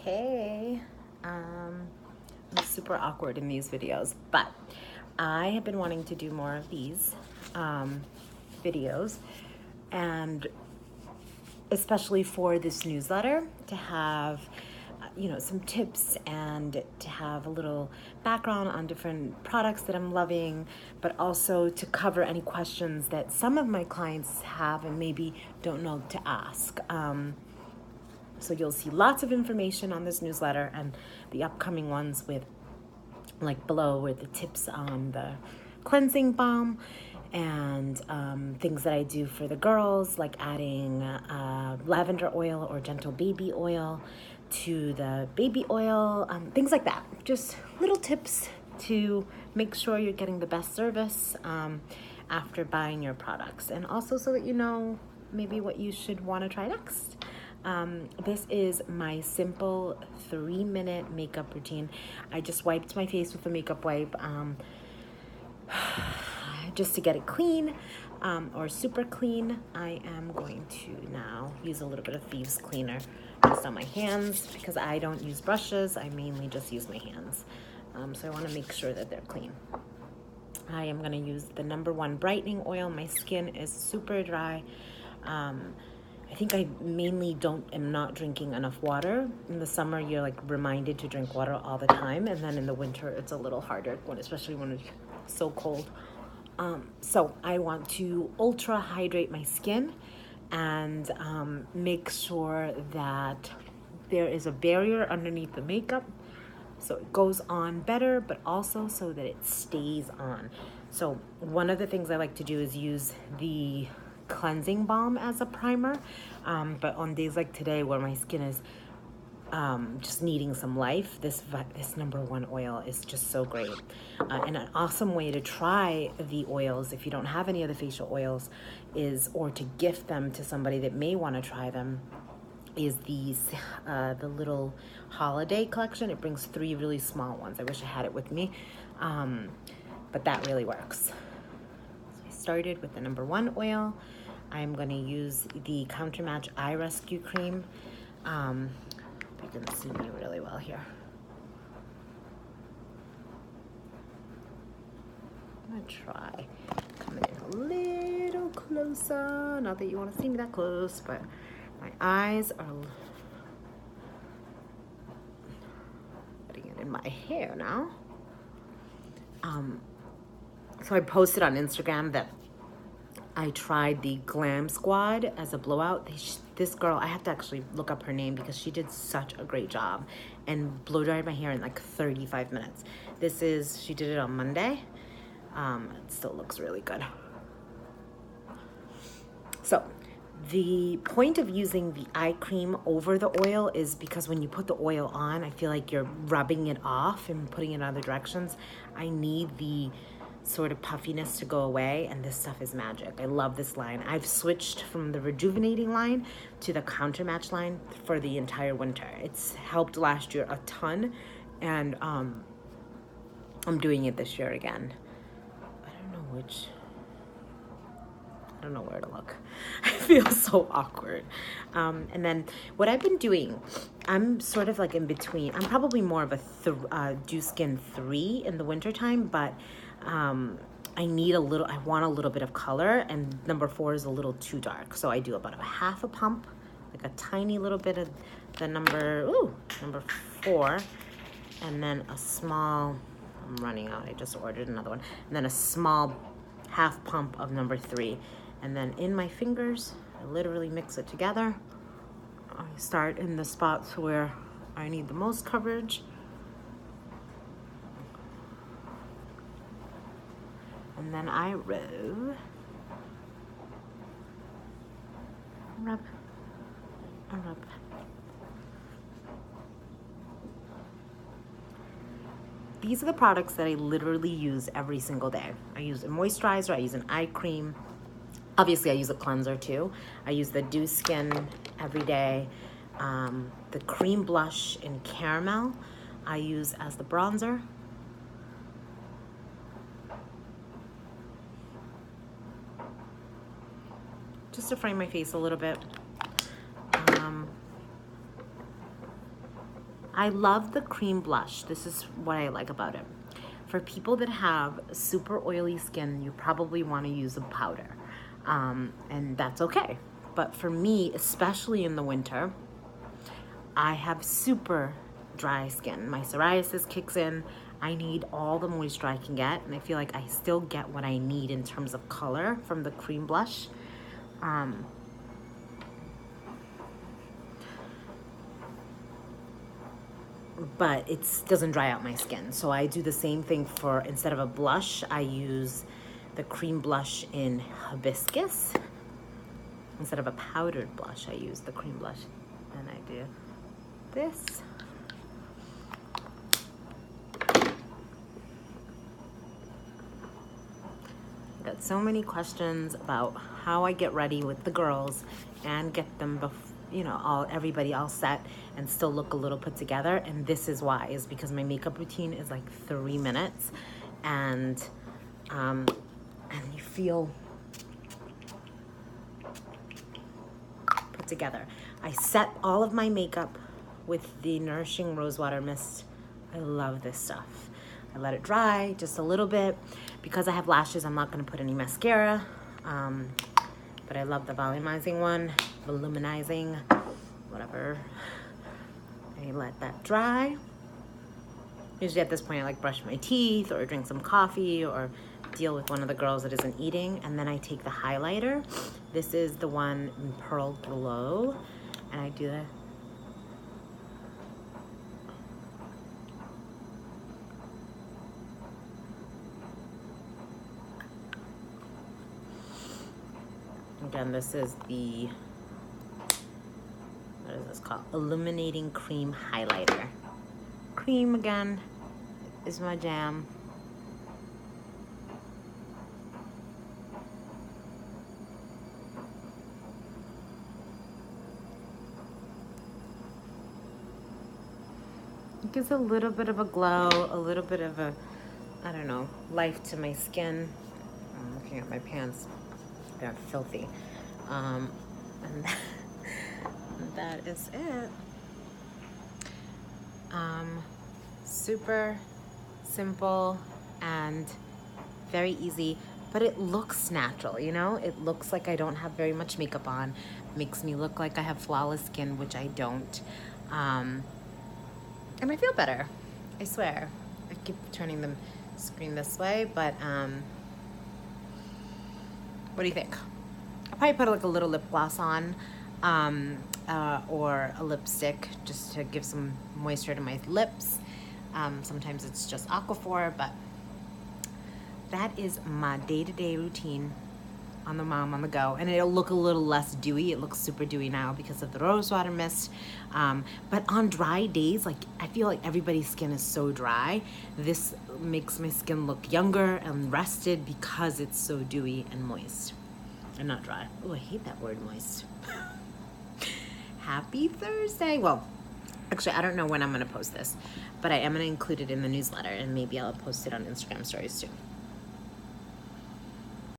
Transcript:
Hey, I'm super awkward in these videos, but I have been wanting to do more of these videos, and especially for this newsletter, to have some tips and to have a little background on different products that I'm loving, but also to cover any questions that some of my clients have and maybe don't know to ask. So you'll see lots of information on this newsletter and the upcoming ones with, like below, with the tips on the cleansing balm and things that I do for the girls, like adding lavender oil or gentle baby oil to the baby oil, things like that. Just little tips to make sure you're getting the best service after buying your products, and also so that you know maybe what you should want to try next. This is my simple 3-minute makeup routine. I just wiped my face with a makeup wipe just to get it clean or super clean. I am going to now use a little bit of thieves cleaner just on my hands because I don't use brushes. I mainly just use my hands. So I want to make sure that they're clean. I am going to use the #1 brightening oil. My skin is super dry. I think I mainly am not drinking enough water. In the summer, you're like reminded to drink water all the time. And then in the winter, it's a little harder, especially when it's so cold. So I want to ultra hydrate my skin and make sure that there is a barrier underneath the makeup so it goes on better, but also so that it stays on. So one of the things I like to do is use the cleansing balm as a primer, but on days like today where my skin is just needing some life, this #1 oil is just so great. And an awesome way to try the oils, if you don't have any of the facial oils, or to gift them to somebody that may want to try them, is the little holiday collection. It brings 3 really small ones. I wish I had it with me, but that really works. So I started with the #1 oil. I'm going to use the Counter Match Eye Rescue Cream. You can see me really well here. I'm going to try coming in a little closer. Not that you want to see me that close, but my eyes are putting it in my hair now. So I posted on Instagram that I tried the Glam Squad as a blowout. This girl, I have to actually look up her name because she did such a great job and blow dried my hair in like 35 minutes. She did it on Monday. It still looks really good. So the point of using the eye cream over the oil is because when you put the oil on, I feel like you're rubbing it off and putting it in other directions. I need the sort of puffiness to go away, and this stuff is magic. I love this line. I've switched from the rejuvenating line to the Counter Match line for the entire winter. It's helped last year a ton, and I'm doing it this year again. I don't know where to look. I feel so awkward. And then what I've been doing, I'm sort of like in between. I'm probably more of a Dew Skin 3 in the wintertime, but I want a little bit of color, and #4 is a little too dark. So I do about a half a pump, like a tiny little bit of the #4, and then a small, I'm running out, I just ordered another one, and then a small half pump of #3. And then in my fingers, I literally mix it together. I start in the spots where I need the most coverage. And then I rub. These are the products that I literally use every single day. I use a moisturizer, I use an eye cream. Obviously, I use a cleanser too. I use the Dew Skin every day. The cream blush in caramel I use as the bronzer. Just to frame my face a little bit. I love the cream blush. This is what I like about it. For people that have super oily skin, you probably want to use a powder, and that's okay. But for me, especially in the winter, I have super dry skin. My psoriasis kicks in. I need all the moisture I can get, and I feel like I still get what I need in terms of color from the cream blush. But it doesn't dry out my skin. So I do the same thing for, instead of a blush, I use the cream blush in hibiscus. Instead of a powdered blush, I use the cream blush. And I do this. I got so many questions about how I get ready with the girls and get them everybody all set and still look a little put together. And this is why, is because my makeup routine is like 3 minutes, and you feel put together. I set all of my makeup with the Nourishing Rosewater Mist. I love this stuff. I let it dry just a little bit. Because I have lashes, I'm not going to put any mascara. But I love the volumizing one, voluminizing, whatever. I let that dry. Usually at this point, I like brush my teeth or drink some coffee or deal with one of the girls that isn't eating. And then I take the highlighter. This is the one in Pearl Glow. And I do that. Again, this is the, what is this called? Illuminating Cream Highlighter. Cream, again, is my jam. It gives a little bit of a glow, a little bit of a, I don't know, life to my skin. I'm looking at my pants. They're filthy. And that is it. Super simple and very easy, but it looks natural, you know? It looks like I don't have very much makeup on. Makes me look like I have flawless skin, which I don't. And I feel better, I swear. I keep turning the screen this way, but what do you think? I'll probably put like a little lip gloss on, or a lipstick just to give some moisture to my lips. Sometimes it's just Aquaphor, but that is my day-to-day routine on the mom on the go. And it'll look a little less dewy. It looks super dewy now because of the rosewater mist. But on dry days, like I feel like everybody's skin is so dry. This makes my skin look younger and rested because it's so dewy and moist and not dry. Oh, I hate that word, moist. Happy Thursday. Well, actually, I don't know when I'm gonna post this, but I am gonna include it in the newsletter, and maybe I'll post it on Instagram stories too.